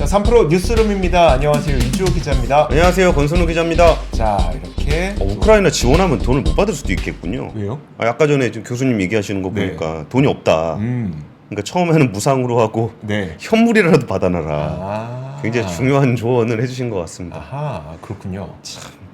자, 3프로 뉴스룸입니다. 안녕하세요. 이주호 기자입니다. 안녕하세요. 권선우 기자입니다. 자, 이렇게 우크라이나 지원하면 돈을 못 받을 수도 있겠군요. 왜요? 아까 전에 좀 교수님 얘기하시는 거 네. 보니까 돈이 없다. 그러니까 처음에는 무상으로 하고 네. 현물이라도 받아놔라. 아. 굉장히 중요한 조언을 해주신 것 같습니다. 아하, 그렇군요.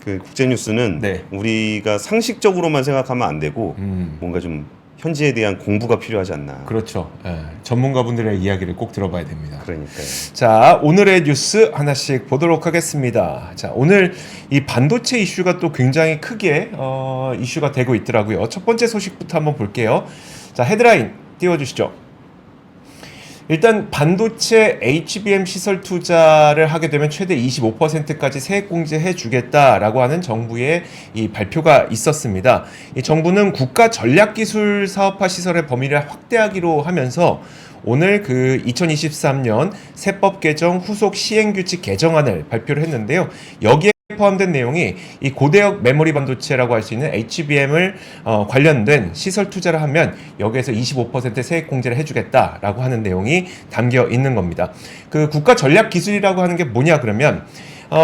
그 국제 뉴스는 네. 우리가 상식적으로만 생각하면 안 되고 음. 뭔가 좀 현지에 대한 공부가 필요하지 않나. 그렇죠. 예, 전문가분들의 이야기를 꼭 들어봐야 됩니다. 그러니까요. 자, 오늘의 뉴스 하나씩 보도록 하겠습니다. 자, 오늘 이 반도체 이슈가 또 굉장히 크게 이슈가 되고 있더라고요. 첫 번째 소식부터 한번 볼게요. 자, 헤드라인 띄워주시죠. 일단 반도체 HBM 시설 투자를 하게 되면 최대 25%까지 세액 공제해 주겠다라고 하는 정부의 이 발표가 있었습니다. 이 정부는 국가 전략기술 사업화 시설의 범위를 확대하기로 하면서 오늘 그 2023년 세법 개정 후속 시행규칙 개정안을 발표를 했는데요. 여기에 포함된 내용이 이 고대역 메모리 반도체라고 할 수 있는 HBM을 관련된 시설 투자를 하면 여기에서 25% 세액 공제를 해주겠다라고 하는 내용이 담겨 있는 겁니다. 그 국가 전략 기술이라고 하는 게 뭐냐 그러면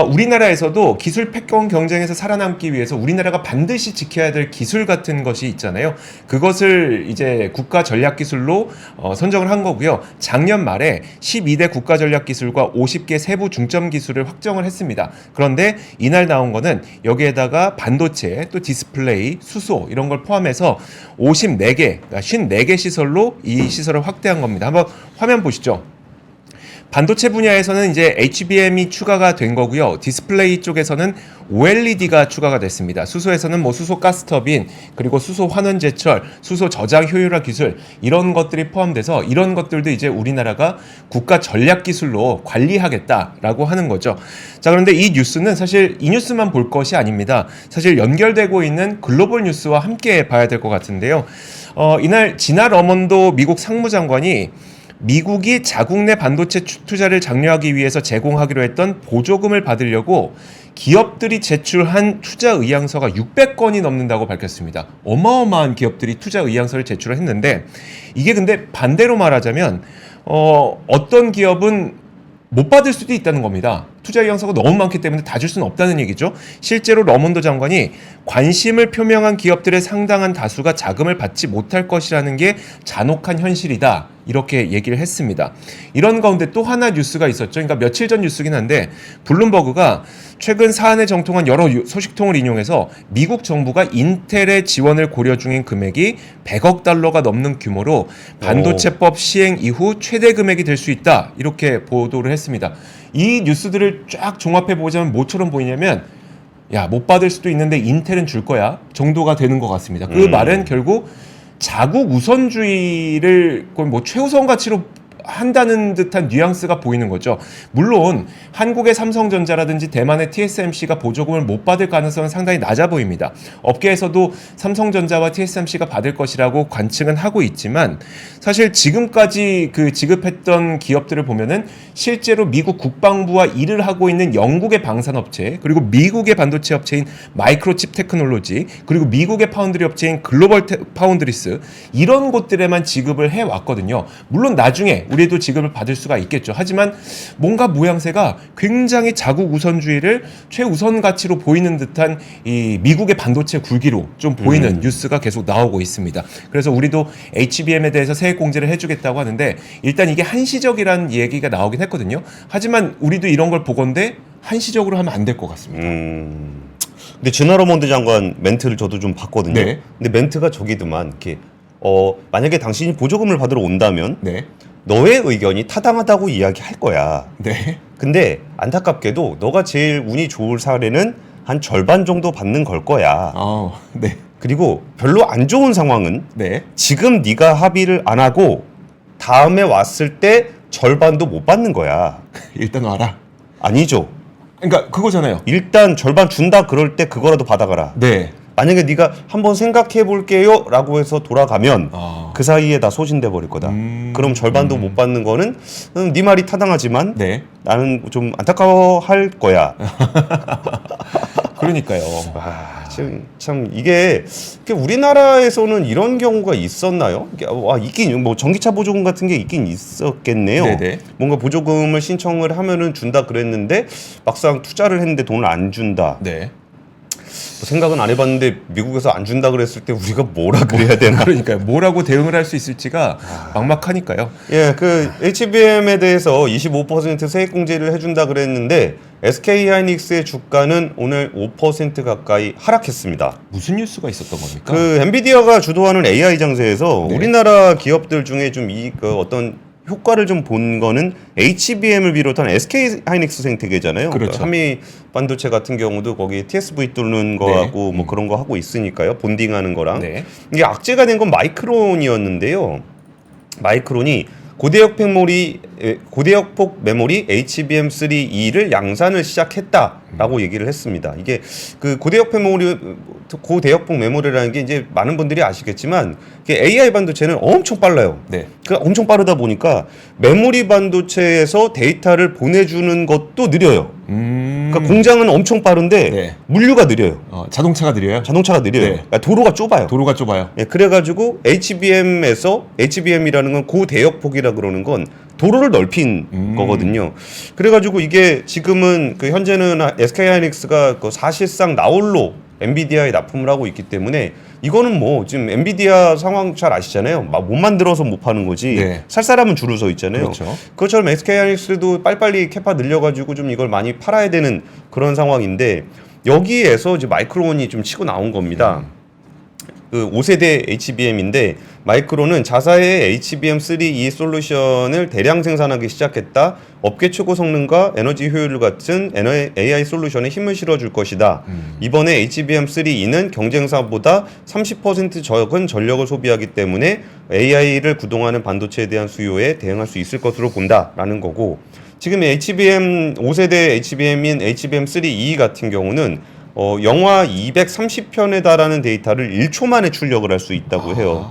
우리나라에서도 기술 패권 경쟁에서 살아남기 위해서 우리나라가 반드시 지켜야 될 기술 같은 것이 있잖아요. 그것을 이제 국가 전략 기술로 선정을 한 거고요. 작년 말에 12대 국가 전략 기술과 50개 세부 중점 기술을 확정을 했습니다. 그런데 이날 나온 거는 여기에다가 반도체, 또 디스플레이, 수소 이런 걸 포함해서 54개, 그러니까 54개 시설로 이 시설을 확대한 겁니다. 한번 화면 보시죠. 반도체 분야에서는 이제 HBM이 추가가 된 거고요. 디스플레이 쪽에서는 OLED가 추가가 됐습니다. 수소에서는 뭐 수소 가스터빈, 그리고 수소 환원 제철, 수소 저장 효율화 기술 이런 것들이 포함돼서 이런 것들도 이제 우리나라가 국가 전략 기술로 관리하겠다라고 하는 거죠. 자, 그런데 이 뉴스는 사실 이 뉴스만 볼 것이 아닙니다. 사실 연결되고 있는 글로벌 뉴스와 함께 봐야 될 것 같은데요. 이날 지나 러먼도 미국 상무장관이 미국이 자국 내 반도체 투자를 장려하기 위해서 제공하기로 했던 보조금을 받으려고 기업들이 제출한 투자 의향서가 600건이 넘는다고 밝혔습니다. 어마어마한 기업들이 투자 의향서를 제출을 했는데 이게 근데 반대로 말하자면 어떤 기업은 못 받을 수도 있다는 겁니다. 투자 의향서가 너무 많기 때문에 다 줄 수는 없다는 얘기죠. 실제로 러먼도 장관이 관심을 표명한 기업들의 상당한 다수가 자금을 받지 못할 것이라는 게 잔혹한 현실이다. 이렇게 얘기를 했습니다. 이런 가운데 또 하나 뉴스가 있었죠. 그러니까 며칠 전 뉴스긴 한데 블룸버그가 최근 사안에 정통한 여러 소식통을 인용해서 미국 정부가 인텔의 지원을 고려 중인 금액이 100억 달러가 넘는 규모로 반도체법 시행 이후 최대 금액이 될 수 있다. 이렇게 보도를 했습니다. 이 뉴스들을 쫙 종합해 보자면 뭐처럼 보이냐면 야, 못 받을 수도 있는데 인텔은 줄 거야 정도가 되는 것 같습니다. 그 말은 결국 자국 우선주의를 뭐 최우선 가치로 한다는 듯한 뉘앙스가 보이는 거죠. 물론 한국의 삼성전자라든지 대만의 TSMC가 보조금을 못 받을 가능성은 상당히 낮아 보입니다. 업계에서도 삼성전자와 TSMC가 받을 것이라고 관측은 하고 있지만 사실 지금까지 그 지급했던 기업들을 보면은 실제로 미국 국방부와 일을 하고 있는 영국의 방산업체, 그리고 미국의 반도체 업체인 마이크로칩 테크놀로지, 그리고 미국의 파운드리 업체인 글로벌 파운드리스, 이런 곳들에만 지급을 해왔거든요. 물론 나중에 우리도 지급을 받을 수가 있겠죠. 하지만 뭔가 모양새가 굉장히 자국 우선주의를 최우선 가치로 보이는 듯한 이 미국의 반도체 굴기로 좀 보이는 뉴스가 계속 나오고 있습니다. 그래서 우리도 HBM에 대해서 세액 공제를 해주겠다고 하는데 일단 이게 한시적이라는 얘기가 나오긴 했거든요. 하지만 우리도 이런 걸 보건대 한시적으로 하면 안 될 것 같습니다. 근데 지나 러먼드 장관 멘트를 저도 좀 봤거든요. 네. 근데 멘트가 저기더만 이렇게 만약에 당신이 보조금을 받으러 온다면 네. 너의 의견이 타당하다고 이야기할 거야. 네. 근데 안타깝게도 너가 제일 운이 좋을 사례는 한 절반 정도 받는 걸 거야. 네. 그리고 별로 안 좋은 상황은 네. 지금 네가 합의를 안 하고 다음에 왔을 때 절반도 못 받는 거야. 일단 와라. 아니죠. 그러니까 그거잖아요. 일단 절반 준다 그럴 때 그거라도 받아가라. 네. 만약에 네가 한번 생각해 볼게요 라고 해서 돌아가면 그 사이에 다 소진돼 버릴 거다. 그럼 절반도 못 받는 거는 네 말이 타당하지만 네. 나는 좀 안타까워할 거야. 그러니까요. 참 이게 우리나라에서는 이런 경우가 있었나요? 있긴 뭐 전기차 보조금 같은 게 있긴 있었겠네요. 네네. 뭔가 보조금을 신청을 하면은 준다 그랬는데 막상 투자를 했는데 돈을 안 준다. 네. 뭐 생각은 안 해봤는데 미국에서 안 준다 그랬을 때 우리가 뭐라 그래야 되나? 그러니까요. 뭐라고 대응을 할 수 있을지가 막막하니까요. 예, 그 HBM에 대해서 25% 세액 공제를 해준다 그랬는데 SK 하이닉스의 주가는 오늘 5% 가까이 하락했습니다. 무슨 뉴스가 있었던 겁니까? 그 엔비디아가 주도하는 AI 장세에서 네. 우리나라 기업들 중에 좀 그 어떤 효과를 좀 본 거는 HBM을 비롯한 SK 하이닉스 생태계잖아요. 그렇죠. 한미 반도체 같은 경우도 거기 TSV 뚫는 거하고 뭐 그런 거 하고 있으니까요. 본딩하는 거랑. 네. 이게 악재가 된 건 마이크론이었는데요. 마이크론이 고대역폭 메모리 HBM3E를 양산을 시작했다라고 얘기를 했습니다. 이게 그 고대역폭 메모리라는 게 이제 많은 분들이 아시겠지만 이게 AI 반도체는 엄청 빨라요. 네. 그 엄청 빠르다 보니까 메모리 반도체에서 데이터를 보내주는 것도 느려요. 그러니까 공장은 엄청 빠른데 네. 물류가 느려요. 자동차가 느려요? 자동차가 느려요. 네. 그러니까 도로가 좁아요. 도로가 좁아요. 예, 그래가지고 HBM이라는 건 고대역폭이라 그러는 건 도로를 넓힌 거거든요. 그래가지고 이게 지금은 그 현재는 SK 하이닉스가 그 사실상 나홀로 엔비디아에 납품을 하고 있기 때문에 이거는 뭐 지금 엔비디아 상황 잘 아시잖아요. 막 못 만들어서 못 파는 거지. 네. 살 사람은 줄을 서 있잖아요. 그렇죠. 그것처럼 SK 하이닉스도 빨리빨리 캐파 늘려가지고 좀 이걸 많이 팔아야 되는 그런 상황인데 여기에서 이제 마이크론이 좀 치고 나온 겁니다. 그 5세대 HBM인데 마이크론은 자사의 HBM3E 솔루션을 대량 생산하기 시작했다. 업계 최고 성능과 에너지 효율 같은 AI 솔루션에 힘을 실어줄 것이다. 이번에 HBM3E는 경쟁사보다 30% 적은 전력을 소비하기 때문에 AI를 구동하는 반도체에 대한 수요에 대응할 수 있을 것으로 본다라는 거고 지금 HBM 5세대 HBM인 HBM3E 같은 경우는 영화 230편에 달하는 데이터를 1초 만에 출력을 할 수 있다고 해요.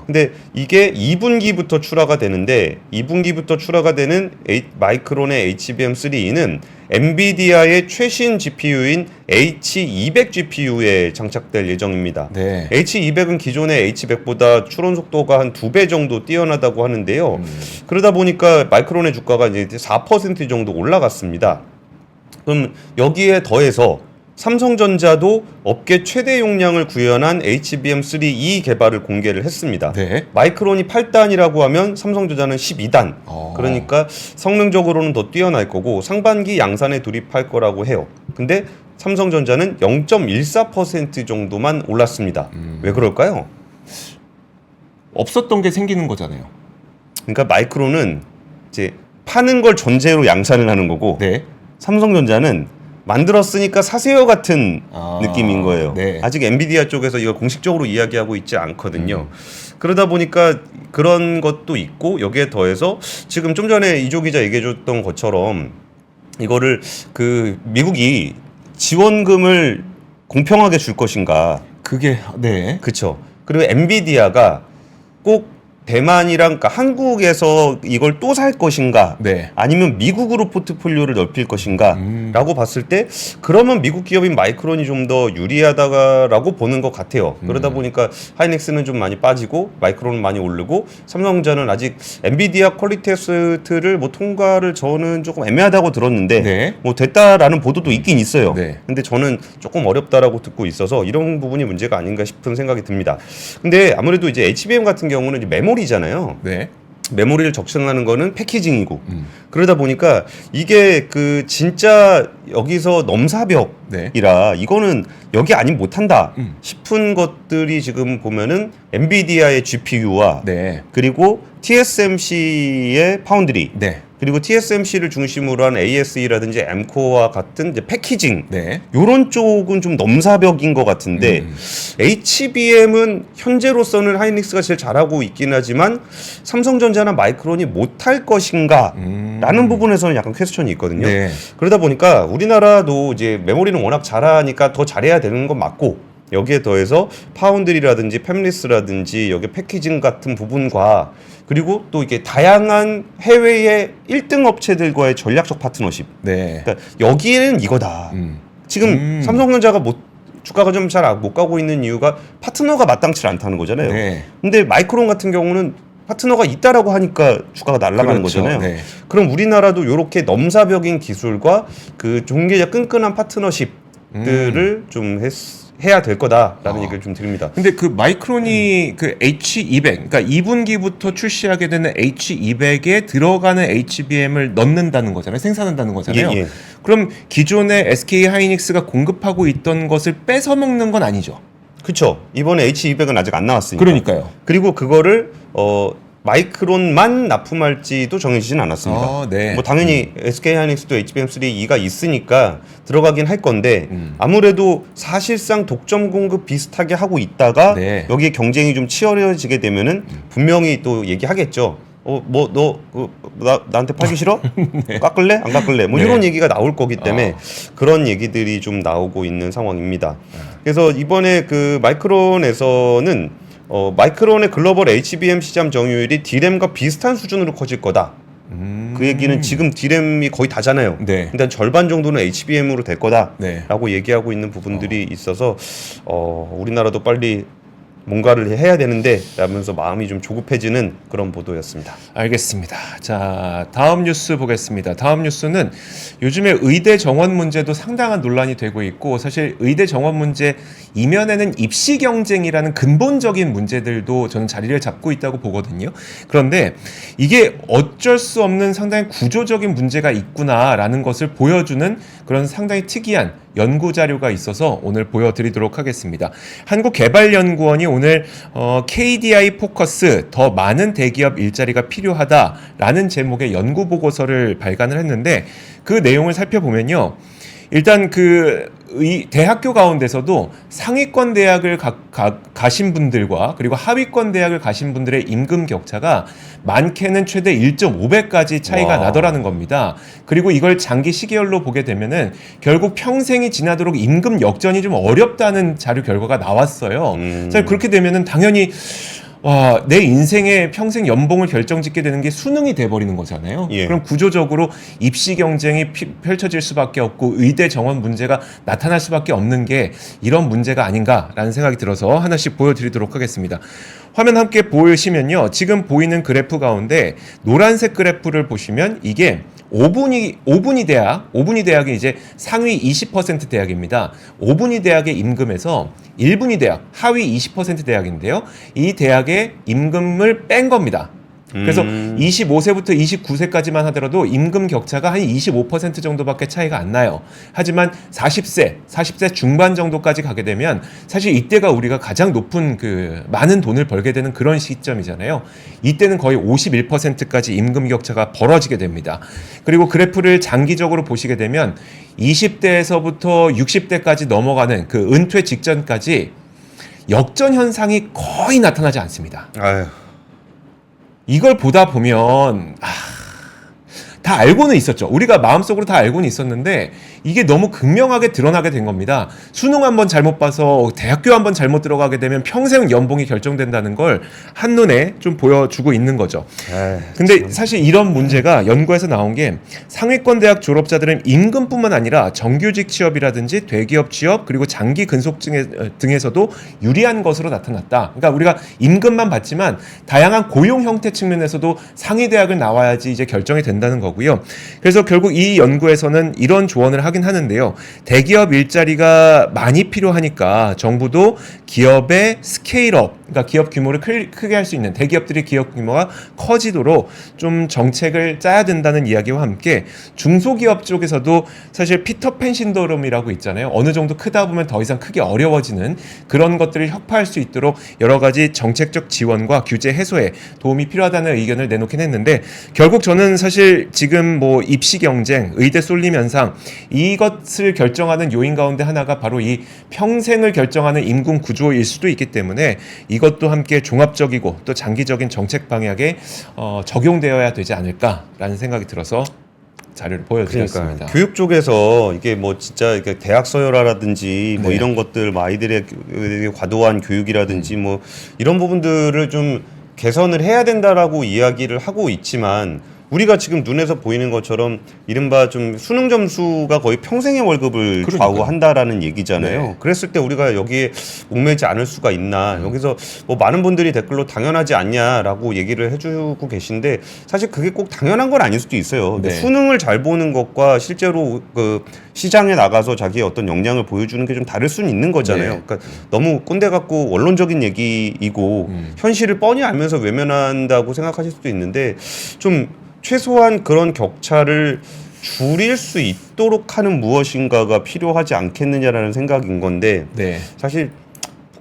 근데 이게 2분기부터 출하가 되는데 2분기부터 출하가 되는 마이크론의 HBM3E는 엔비디아의 최신 GPU인 H200 GPU에 장착될 예정입니다. 네. H200은 기존의 H100보다 추론 속도가 한 2배 정도 뛰어나다고 하는데요. 그러다 보니까 마이크론의 주가가 이제 4% 정도 올라갔습니다. 그럼 여기에 더해서 삼성전자도 업계 최대 용량을 구현한 HBM3E 개발을 공개를 했습니다. 네. 마이크론이 8단이라고 하면 삼성전자는 12단. 그러니까 성능적으로는 더 뛰어날 거고 상반기 양산에 돌입할 거라고 해요. 근데 삼성전자는 0.14% 정도만 올랐습니다. 왜 그럴까요? 없었던 게 생기는 거잖아요. 그러니까 마이크론은 이제 파는 걸 전제로 양산을 하는 거고 네. 삼성전자는 만들었으니까 사세요 같은 느낌인 거예요. 네. 아직 엔비디아 쪽에서 이걸 공식적으로 이야기하고 있지 않거든요. 그러다 보니까 그런 것도 있고 여기에 더해서 지금 좀 전에 이조 기자 얘기해줬던 것처럼 이거를 그 미국이 지원금을 공평하게 줄 것인가. 그게 네. 그렇죠. 그리고 엔비디아가 꼭 대만이랑 그러니까 한국에서 이걸 또 살 것인가 네. 아니면 미국으로 포트폴리오를 넓힐 것인가 라고 봤을 때 그러면 미국 기업인 마이크론이 좀 더 유리하다라고 보는 것 같아요. 그러다 보니까 하이닉스는 좀 많이 빠지고 마이크론은 많이 오르고 삼성전자는 아직 엔비디아 퀄리티 테스트를 뭐 통과를 저는 조금 애매하다고 들었는데 네. 뭐 됐다라는 보도도 있긴 있어요. 네. 근데 저는 조금 어렵다라고 듣고 있어서 이런 부분이 문제가 아닌가 싶은 생각이 듭니다. 근데 아무래도 이제 HBM 같은 경우는 이제 메모리잖아요. 네. 메모리를 적층하는 거는 패키징이고 그러다 보니까 이게 그 진짜 여기서 넘사벽이라 네. 이거는 여기 아니면 못한다 싶은 것들이 지금 보면은 엔비디아의 GPU와 네. 그리고 TSMC의 파운드리 네. 그리고 TSMC를 중심으로 한 ASE라든지 M코어와 같은 이제 패키징 네. 요런 쪽은 좀 넘사벽인 것 같은데 HBM은 현재로서는 하이닉스가 제일 잘하고 있긴 하지만 삼성전자나 마이크론이 못할 것인가 라는 부분에서는 약간 퀘스천이 있거든요. 네. 그러다 보니까 우리나라도 이제 메모리는 워낙 잘하니까 더 잘해야 되는 건 맞고 여기에 더해서 파운드리라든지 팹리스라든지 여기 패키징 같은 부분과 그리고 또 이게 다양한 해외의 1등 업체들과의 전략적 파트너십. 네. 그러니까 여기에는 이거다. 지금 삼성전자가 못 주가가 좀 잘 못 가고 있는 이유가 파트너가 마땅치 않다는 거잖아요. 네. 근데 마이크론 같은 경우는 파트너가 있다라고 하니까 주가가 날아가는 그렇죠. 거잖아요. 네. 그럼 우리나라도 이렇게 넘사벽인 기술과 그 종계적 끈끈한 파트너십들을 좀 해야 될 거다라는 얘기를 좀 드립니다. 근데 그 마이크론이 그 H200, 그러니까 2분기부터 출시하게 되는 H200에 들어가는 HBM을 넣는다는 거잖아요. 생산한다는 거잖아요. 예, 예. 그럼 기존에 SK 하이닉스가 공급하고 있던 것을 뺏어 먹는 건 아니죠. 그렇죠. 이번에 H200은 아직 안 나왔으니까. 그러니까요. 그리고 그거를 마이크론만 납품할지도 정해지진 않았습니다. 아, 네. 뭐 당연히 SK 하이닉스도 HBM3E가 있으니까 들어가긴 할 건데 아무래도 사실상 독점 공급 비슷하게 하고 있다가 네. 여기에 경쟁이 좀 치열해지게 되면은 분명히 또 얘기하겠죠. 뭐 너 나한테 팔기 싫어? 깎을래? 안 깎을래? 뭐 네. 이런 얘기가 나올 거기 때문에 그런 얘기들이 좀 나오고 있는 상황입니다. 그래서 이번에 그 마이크론에서는 마이크론의 글로벌 HBM 시장 점유율이 D램과 비슷한 수준으로 커질 거다. 그 얘기는 지금 D램이 거의 다잖아요. 네. 일단 절반 정도는 HBM으로 될 거다라고 네. 얘기하고 있는 부분들이 있어서 우리나라도 빨리 뭔가를 해야 되는데 라면서 마음이 좀 조급해지는 그런 보도였습니다. 알겠습니다. 자, 다음 뉴스 보겠습니다. 다음 뉴스는 요즘에 의대 정원 문제도 상당한 논란이 되고 있고 사실 의대 정원 문제 이면에는 입시 경쟁이라는 근본적인 문제들도 저는 자리를 잡고 있다고 보거든요. 그런데 이게 어쩔 수 없는 상당히 구조적인 문제가 있구나라는 것을 보여주는 그런 상당히 특이한 연구 자료가 있어서 오늘 보여드리도록 하겠습니다. 한국개발연구원이 오늘 KDI 포커스 더 많은 대기업 일자리가 필요하다라는 제목의 연구 보고서를 발간을 했는데 그 내용을 살펴보면요. 일단 대학교 가운데서도 상위권 대학을 가신 분들과 그리고 하위권 대학을 가신 분들의 임금 격차가 많게는 최대 1.5배까지 차이가 와. 나더라는 겁니다. 그리고 이걸 장기 시계열로 보게 되면은 결국 평생이 지나도록 임금 역전이 좀 어렵다는 자료 결과가 나왔어요. 사실 그렇게 되면은 당연히 내 인생의 평생 연봉을 결정짓게 되는 게 수능이 돼버리는 거잖아요. 예. 그럼 구조적으로 입시 경쟁이 펼쳐질 수밖에 없고 의대 정원 문제가 나타날 수밖에 없는 게 이런 문제가 아닌가라는 생각이 들어서 하나씩 보여드리도록 하겠습니다. 화면 함께 보시면요. 지금 보이는 그래프 가운데 노란색 그래프를 보시면 이게 5분위 대학이 이제 상위 20% 대학입니다. 5분위 대학의 임금에서 1분위 대학, 하위 20% 대학인데요. 이 대학의 임금을 뺀 겁니다. 그래서 25세부터 29세까지만 하더라도 임금 격차가 한 25% 정도밖에 차이가 안 나요. 하지만 40세 중반 정도까지 가게 되면 사실 이때가 우리가 가장 높은 많은 돈을 벌게 되는 그런 시점이잖아요. 이때는 거의 51%까지 임금 격차가 벌어지게 됩니다. 그리고 그래프를 장기적으로 보시게 되면 20대에서부터 60대까지 넘어가는 그 은퇴 직전까지 역전 현상이 거의 나타나지 않습니다. 아유. 이걸 보다 보면 다 알고는 있었죠. 우리가 마음속으로 다 알고는 있었는데 이게 너무 극명하게 드러나게 된 겁니다. 수능 한번 잘못 봐서 대학교 한번 잘못 들어가게 되면 평생 연봉이 결정된다는 걸 한눈에 좀 보여주고 있는 거죠. 근데 사실 이런 문제가 연구에서 나온 게 상위권 대학 졸업자들은 임금뿐만 아니라 정규직 취업이라든지 대기업 취업 그리고 장기 근속증 등에서도 유리한 것으로 나타났다. 그러니까 우리가 임금만 받지만 다양한 고용 형태 측면에서도 상위 대학을 나와야지 이제 결정이 된다는 거고요. 그래서 결국 이 연구에서는 이런 조언을 하긴 하는데요. 대기업 일자리가 많이 필요하니까 정부도 기업의 스케일업, 그러니까 기업 규모를 크게 할 수 있는 대기업들이 기업 규모가 커지도록 좀 정책을 짜야 된다는 이야기와 함께 중소기업 쪽에서도 사실 피터팬 신드롬이라고 있잖아요. 어느 정도 크다 보면 더 이상 크기 어려워지는 그런 것들을 혁파할 수 있도록 여러 가지 정책적 지원과 규제 해소에 도움이 필요하다는 의견을 내놓긴 했는데 결국 저는 사실 지금 뭐 입시 경쟁, 의대 쏠림 현상 이것을 결정하는 요인 가운데 하나가 바로 이 평생을 결정하는 임금 구조일 수도 있기 때문에 이것도 함께 종합적이고 또 장기적인 정책 방향에 적용되어야 되지 않을까라는 생각이 들어서 자료를 보여드렸습니다. 그러니까 교육 쪽에서 이게 뭐 진짜 이게 대학 서열화라든지 뭐 네. 이런 것들 뭐 아이들의 과도한 교육이라든지 뭐 이런 부분들을 좀 개선을 해야 된다라고 이야기를 하고 있지만 우리가 지금 눈에서 보이는 것처럼 이른바 좀 수능 점수가 거의 평생의 월급을 그러니까요. 좌우한다라는 얘기잖아요. 네. 그랬을 때 우리가 여기에 목매지 않을 수가 있나. 여기서 뭐 많은 분들이 댓글로 당연하지 않냐라고 얘기를 해주고 계신데 사실 그게 꼭 당연한 건 아닐 수도 있어요. 근데 네. 수능을 잘 보는 것과 실제로 그 시장에 나가서 자기의 어떤 역량을 보여주는 게 좀 다를 수는 있는 거잖아요. 네. 그러니까 너무 꼰대 같고 원론적인 얘기이고 현실을 뻔히 알면서 외면한다고 생각하실 수도 있는데 좀 최소한 그런 격차를 줄일 수 있도록 하는 무엇인가가 필요하지 않겠느냐라는 생각인 건데 네. 사실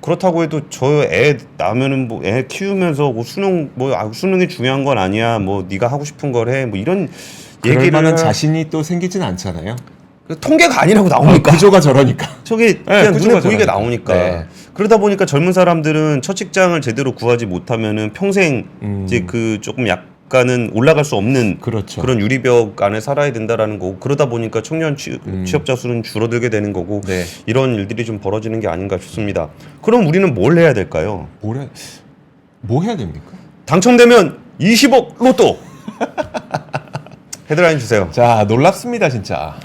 그렇다고 해도 저 애 낳으면은 뭐 애 키우면서 뭐 수능 뭐 수능이 중요한 건 아니야 뭐 네가 하고 싶은 걸 해 뭐 이런 그럴 얘기를 만한 자신이 또 생기진 않잖아요. 통계가 아니라고 나오니까 구조가 저러니까. 저게 그냥 구조가 눈에 보이게 저러니까. 나오니까 네. 그러다 보니까 젊은 사람들은 첫 직장을 제대로 구하지 못하면은 평생 이제 그 조금 약간은 올라갈 수 없는 그렇죠. 런 유리벽 안에 살아야 된다라는 거고 그러다 보니까 청년 취업자 수는 줄어들게 되는 거고 네. 이런 일들이 좀 벌어지는 게 아닌가 싶습니다. 그럼 우리는 뭘 해야 될까요? 뭐 해야 됩니까? 당첨되면 20억 로또 헤드라인 주세요. 자, 놀랍습니다, 진짜.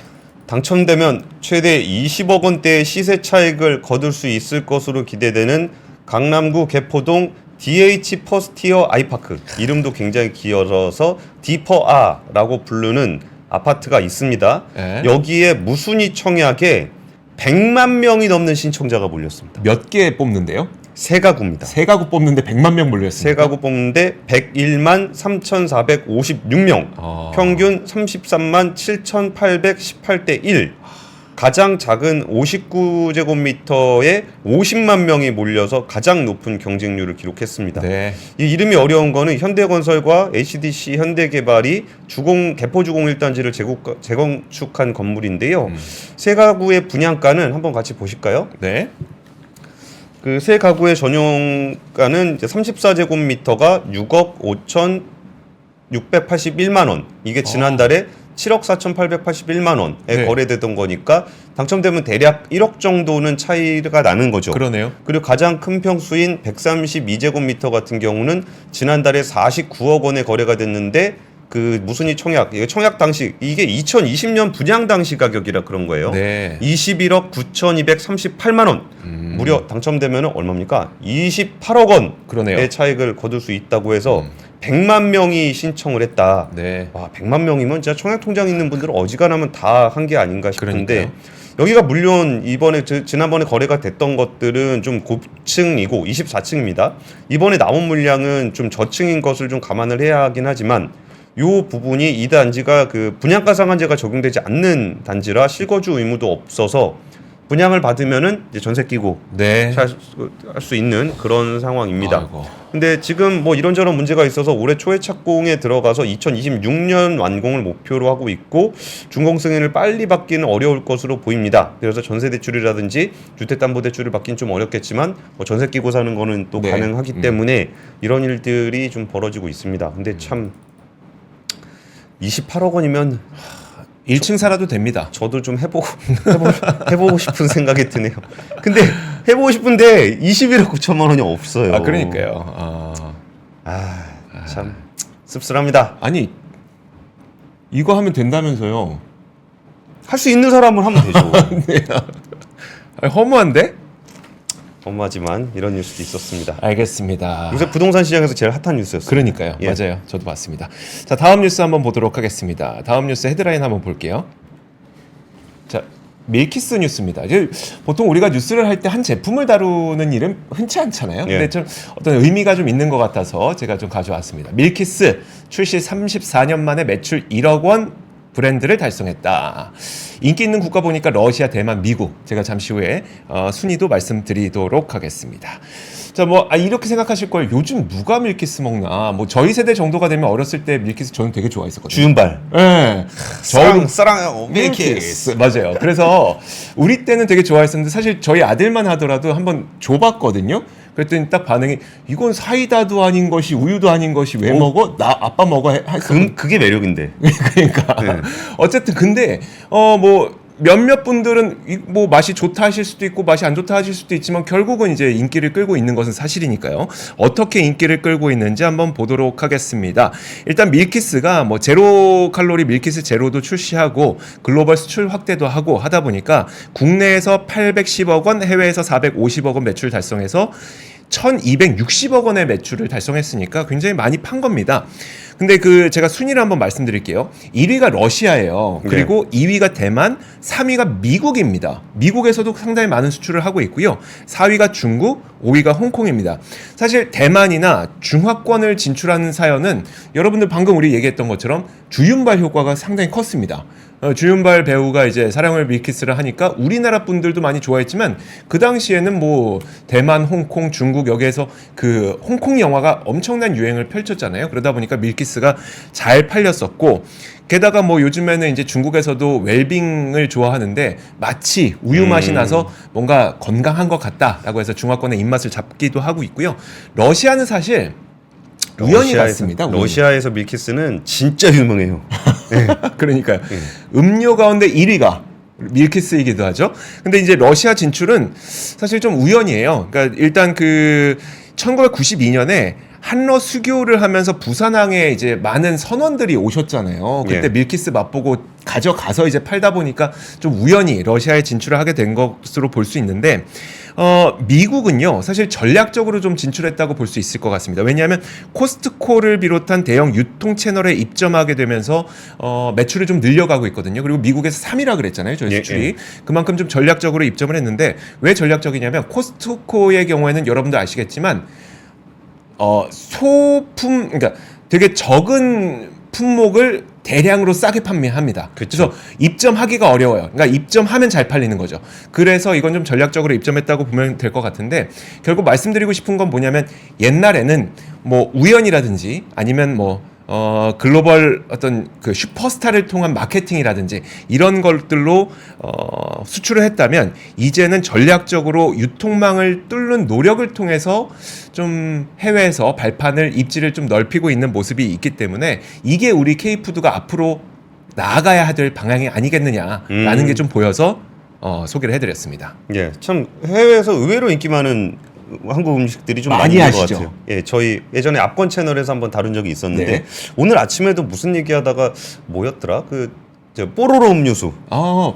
당첨되면 최대 20억 원대의 시세 차익을 거둘 수 있을 것으로 기대되는 강남구 개포동 DH 퍼스티어 아이파크, 이름도 굉장히 길어서 디퍼아라고 부르는 아파트가 있습니다. 네. 여기에 무순위 청약에 100만 명이 넘는 신청자가 몰렸습니다. 몇 개 뽑는데요? 세 가구입니다. 세 가구 뽑는데 100만 명 몰렸습니다. 세 가구 뽑는데 101만 3,456명, 평균 33만 7,818대 1. 가장 작은 59제곱미터에 50만 명이 몰려서 가장 높은 경쟁률을 기록했습니다. 네. 이 이름이 어려운 거는 현대건설과 HDC 현대개발이 개포주공 1단지를 재건축한 건물인데요. 세 가구의 분양가는 한번 같이 보실까요? 네. 그 세 가구의 전용가는 34제곱미터가 6억 5,681만 원. 이게 지난달에 7억 4,881만 원에 네. 거래되던 거니까 당첨되면 대략 1억 정도는 차이가 나는 거죠. 그러네요. 그리고 가장 큰 평수인 132제곱미터 같은 경우는 지난달에 49억 원에 거래가 됐는데 그 무순위 청약, 이게 청약 당시 이게 2020년 분양 당시 가격이라 그런 거예요. 네. 21억 9,238만 원. 무려 당첨되면 얼마입니까? 28억 원의 그러네요. 차익을 거둘 수 있다고 해서 100만 명이 신청을 했다. 네. 와, 100만 명이면 진짜 청약 통장 있는 분들은 어지간하면 다 한 게 아닌가 싶은데 그러니까요. 여기가 물론 지난번에 거래가 됐던 것들은 좀 고층이고 24층입니다. 이번에 나온 물량은 좀 저층인 것을 좀 감안을 해야 하긴 하지만 요 부분이 이 단지가 그 분양가 상한제가 적용되지 않는 단지라 실거주 의무도 없어서 분양을 받으면은 이제 전세 끼고 네. 할 수 있는 그런 상황입니다. 아이고. 근데 지금 뭐 이런저런 문제가 있어서 올해 초에 착공에 들어가서 2026년 완공을 목표로 하고 있고 준공 승인을 빨리 받기는 어려울 것으로 보입니다. 그래서 전세 대출이라든지 주택담보대출을 받기는 좀 어렵겠지만 뭐 전세 끼고 사는 거는 또 네. 가능하기 때문에 이런 일들이 좀 벌어지고 있습니다. 근데 참 28억 원이면 1층 살아도 됩니다. 저도 좀 해보고 싶은 생각이 드네요. 근데 해보고 싶은데 21억 9천만 원이 없어요. 아, 그러니까요. 참 씁쓸합니다. 아니, 이거 하면 된다면서요. 할 수 있는 사람은 하면 되죠. 아니, 허무한데? 엄마지만 이런 뉴스도 있었습니다. 알겠습니다. 요새 부동산 시장에서 제일 핫한 뉴스였어요. 그러니까요. 예. 맞아요. 저도 봤습니다. 자, 다음 뉴스 한번 보도록 하겠습니다. 다음 뉴스 헤드라인 한번 볼게요. 자, 밀키스 뉴스입니다. 이제 보통 우리가 뉴스를 할 때 한 제품을 다루는 일은 흔치 않잖아요. 예. 근데 좀 어떤 의미가 좀 있는 것 같아서 제가 좀 가져왔습니다. 밀키스 출시 34년 만에 매출 1억 원 브랜드를 달성했다. 인기 있는 국가 보니까 러시아, 대만, 미국. 제가 잠시 후에 순위도 말씀드리도록 하겠습니다. 자, 뭐 이렇게 생각하실 거예요. 요즘 누가 밀키스 먹나? 뭐 저희 세대 정도가 되면 어렸을 때 밀키스 저는 되게 좋아했었거든요. 주윤발. 예. 사랑 밀키스. 맞아요. 그래서 우리 때는 되게 좋아했었는데 사실 저희 아들만 하더라도 한번 줘봤거든요. 그랬더니 딱 반응이 이건 사이다도 아닌 것이 우유도 아닌 것이 왜 먹어? 나 아빠 먹어. 그게 매력인데. 그러니까 네. 어쨌든 근데 뭐 몇몇 분들은 뭐 맛이 좋다 하실 수도 있고 맛이 안 좋다 하실 수도 있지만 결국은 이제 인기를 끌고 있는 것은 사실이니까요. 어떻게 인기를 끌고 있는지 한번 보도록 하겠습니다. 일단 밀키스가 뭐 제로 칼로리 밀키스 제로도 출시하고 글로벌 수출 확대도 하고 하다 보니까 국내에서 810억 원, 해외에서 450억 원 매출 달성해서 1260억 원의 매출을 달성했으니까 굉장히 많이 판 겁니다. 근데 제가 순위를 한번 말씀드릴게요. 1위가 러시아예요. 그리고 2위가 대만, 3위가 미국입니다. 미국에서도 상당히 많은 수출을 하고 있고요. 4위가 중국, 5위가 홍콩입니다. 사실 대만이나 중화권을 진출하는 사연은 여러분들 방금 우리 얘기했던 것처럼 주윤발 효과가 상당히 컸습니다. 주윤발 배우가 이제 사랑을 밀키스를 하니까 우리나라 분들도 많이 좋아했지만 그 당시에는 뭐 대만, 홍콩, 중국 여기에서 홍콩 영화가 엄청난 유행을 펼쳤잖아요. 그러다 보니까 밀키스가 잘 팔렸었고 게다가 뭐 요즘에는 이제 중국에서도 웰빙을 좋아하는데 마치 우유 맛이 나서 뭔가 건강한 것 같다라고 해서 중화권의 입맛을 잡기도 하고 있고요. 러시아는 사실 우연히 갔습니다. 러시아에서 밀키스는 진짜 유명해요. 네. 그러니까요. 음료 가운데 1위가 밀키스이기도 하죠. 근데 이제 러시아 진출은 사실 좀 우연이에요. 그러니까 일단 1992년에 한러 수교를 하면서 부산항에 이제 많은 선원들이 오셨잖아요. 그때 밀키스 맛보고 가져가서 이제 팔다 보니까 좀 우연히 러시아에 진출을 하게 된 것으로 볼 수 있는데 미국은요 사실 전략적으로 좀 진출했다고 볼 수 있을 것 같습니다. 왜냐하면 코스트코를 비롯한 대형 유통 채널에 입점하게 되면서 매출을 좀 늘려가고 있거든요. 그리고 미국에서 3위라 그랬잖아요. 저희 수출이. 그만큼 좀 전략적으로 입점을 했는데 왜 전략적이냐면 코스트코의 경우에는 여러분들 아시겠지만 소품 그러니까 되게 적은 품목을 대량으로 싸게 판매합니다. 그래서 입점하기가 어려워요. 그러니까 입점하면 잘 팔리는 거죠. 그래서 이건 좀 전략적으로 입점했다고 보면 될 것 같은데 결국 말씀드리고 싶은 건 뭐냐면 옛날에는 뭐 우연이라든지 아니면 글로벌 어떤 슈퍼스타를 통한 마케팅이라든지 이런 것들로 수출을 했다면 이제는 전략적으로 유통망을 뚫는 노력을 통해서 좀 해외에서 발판을 입지를 좀 넓히고 있는 모습이 있기 때문에 이게 우리 K푸드가 앞으로 나아가야 될 방향이 아니겠느냐라는 게 좀 보여서 소개를 해드렸습니다. 예, 참 해외에서 의외로 인기 많은 한국 음식들이 좀 많이 있는 것 같아요. 예, 저희 예전에 압권 채널에서 한번 다룬 적이 있었는데 오늘 아침에도 무슨 얘기하다가 뭐였더라? 뽀로로 음료수.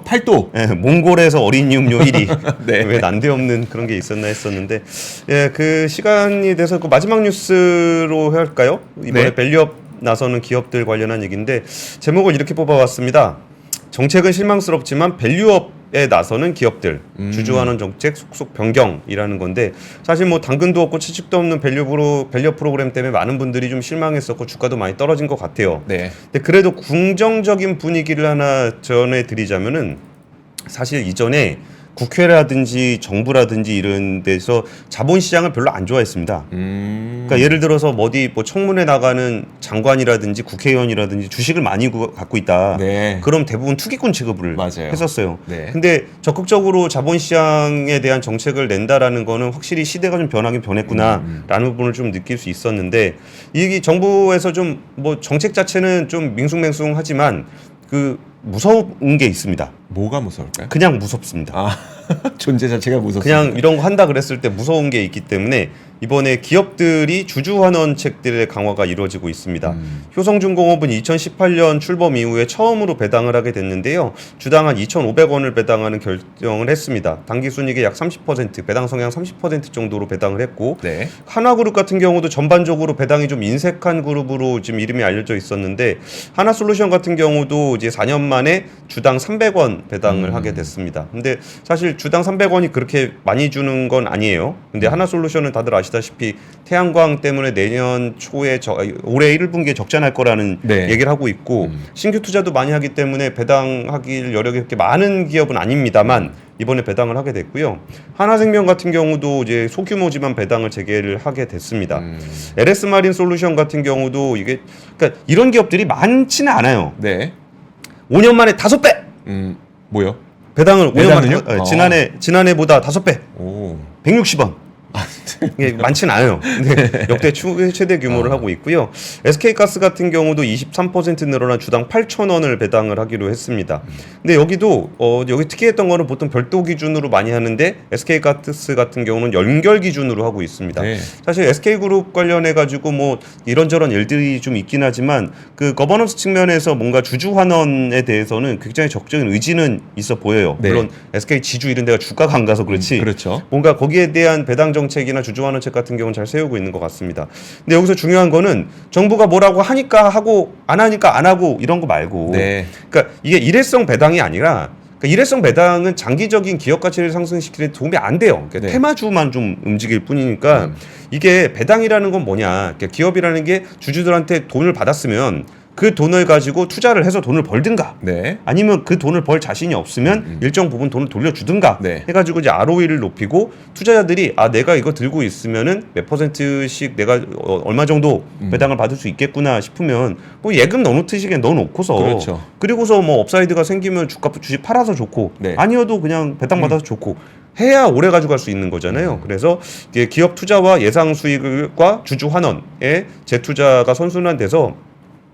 팔도. 예, 몽골에서 어린이 음료 1위. 왜 난데없는 그런 게 있었나 했었는데 예, 그 시간이 돼서 마지막 뉴스로 할까요? 이번에 밸류업 나서는 기업들 관련한 얘기인데 제목을 이렇게 뽑아왔습니다. 정책은 실망스럽지만 밸류업에 나서는 기업들 주주환원 정책 속속 변경이라는 건데 사실 뭐 당근도 없고 채찍도 없는 밸류업 프로그램 때문에 많은 분들이 좀 실망했었고 주가도 많이 떨어진 것 같아요. 근데 그래도 긍정적인 분위기를 하나 전해드리자면은 사실 이전에 국회라든지 정부라든지 이런 데서 자본시장을 별로 안 좋아했습니다. 그러니까 예를 들어서 어디 청문회 나가는 장관이라든지 국회의원이라든지 주식을 많이 갖고 있다. 그럼 대부분 투기꾼 취급을 했었어요. 근데 적극적으로 자본시장에 대한 정책을 낸다라는 거는 확실히 시대가 좀 변하긴 변했구나라는 부분을 좀 느낄 수 있었는데 이 정부에서 좀 정책 자체는 좀 밍숭맹숭하지만 무서운 게 있습니다. 뭐가 무서울까요? 그냥 무섭습니다. 존재 자체가 무섭습니다. 그냥 이런 거 한다 그랬을 때 무서운 게 있기 때문에 이번에 기업들이 주주환원책들의 강화가 이루어지고 있습니다. 효성중공업은 2018년 출범 이후에 처음으로 배당을 하게 됐는데요. 주당 한 2,500원을 배당하는 결정을 했습니다. 당기순이익의 약 30%, 배당 성향 30% 정도로 배당을 했고 하나그룹 같은 경우도 전반적으로 배당이 좀 인색한 그룹으로 지금 이름이 알려져 있었는데 하나솔루션 같은 경우도 이제 4년 만에 주당 300원 배당을 하게 됐습니다. 근데 사실 주당 300원이 그렇게 많이 주는 건 아니에요. 근데 하나솔루션은 다들 아시다시피 태양광 때문에 내년 초에 올해 1분기에 적자날 거라는 얘기를 하고 있고 신규 투자도 많이 하기 때문에 배당하길 여력이 그렇게 많은 기업은 아닙니다만 이번에 배당을 하게 됐고요. 하나생명 같은 경우도 이제 소규모지만 배당을 재개를 하게 됐습니다. LS마린 솔루션 같은 경우도 그러니까 이런 기업들이 많지는 않아요. 5년 만에 5배. 뭐요? 배당을 5년 만에 지난해보다 5배. 160원. 예, 많진 않아요. 근데 역대 최대 규모를 하고 있고요. SK가스 같은 경우도 23% 늘어난 주당 8,000원을 배당을 하기로 했습니다. 근데 여기도 여기 특이했던 거는 보통 별도 기준으로 많이 하는데 SK가스 같은 경우는 연결 기준으로 하고 있습니다. 네. 사실 SK그룹 관련해 가지고 뭐 이런저런 일들이 좀 있긴 하지만 그 거버넌스 측면에서 뭔가 주주 환원에 대해서는 굉장히 적극적인 의지는 있어 보여요. 네. 물론 SK 지주 이런 데가 주가가 안 가서 그렇지. 그렇죠. 뭔가 거기에 대한 배당 정책이나 주주 환원책 같은 경우는 잘 세우고 있는 것 같습니다. 근데 여기서 중요한 거는 정부가 뭐라고 하니까 하고 안 하니까 안 하고 이런 거 말고, 네. 그러니까 이게 일회성 배당이 아니라. 그러니까 일회성 배당은 장기적인 기업 가치를 상승시키는 데 도움이 안 돼요. 그러니까 네. 테마주만 좀 움직일 뿐이니까 이게 배당이라는 건 뭐냐? 그러니까 기업이라는 게 주주들한테 돈을 받았으면 그 돈을 가지고 투자를 해서 돈을 벌든가, 네. 아니면 그 돈을 벌 자신이 없으면 일정 부분 돈을 돌려주든가 네. 해가지고 이제 ROE를 높이고 투자자들이 내가 이거 들고 있으면은 몇 %씩 내가 얼마 정도 배당을 받을 수 있겠구나 싶으면 뭐 예금 넣어놓듯이 그냥 넣어놓고서, 그렇죠. 그리고서 뭐 업사이드가 생기면 주식 팔아서 좋고, 네. 아니어도 그냥 배당 받아서 좋고 해야 오래 가져갈 수 있는 거잖아요. 그래서 이게 기업 투자와 예상 수익과 주주 환원의 재투자가 선순환돼서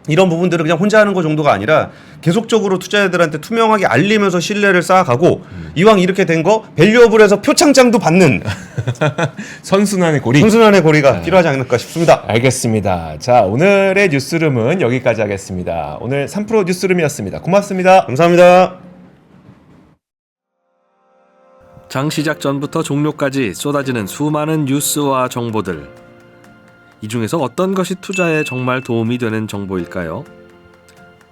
이런 부분들을 그냥 혼자 하는 거 정도가 아니라 계속적으로 투자자들한테 투명하게 알리면서 신뢰를 쌓아가고, 이왕 이렇게 된 거 밸류업을 표창장도 받는 선순환의 고리. 선순환의 고리가 필요하지 않을까 싶습니다. 알겠습니다. 자, 오늘의 뉴스룸은 여기까지 하겠습니다. 오늘 3프로 뉴스룸이었습니다. 고맙습니다. 감사합니다. 장 시작 전부터 종료까지 쏟아지는 수많은 뉴스와 정보들. 이 중에서 어떤 것이 투자에 정말 도움이 되는 정보일까요?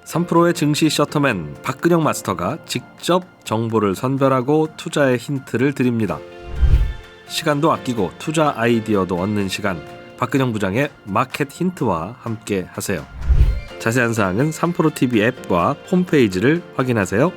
3프로의 증시 셔터맨 박근영 마스터가 직접 정보를 선별하고 투자의 힌트를 드립니다. 시간도 아끼고 투자 아이디어도 얻는 시간, 박근영 부장의 마켓 힌트와 함께 하세요. 자세한 사항은 3프로TV 앱과 홈페이지를 확인하세요.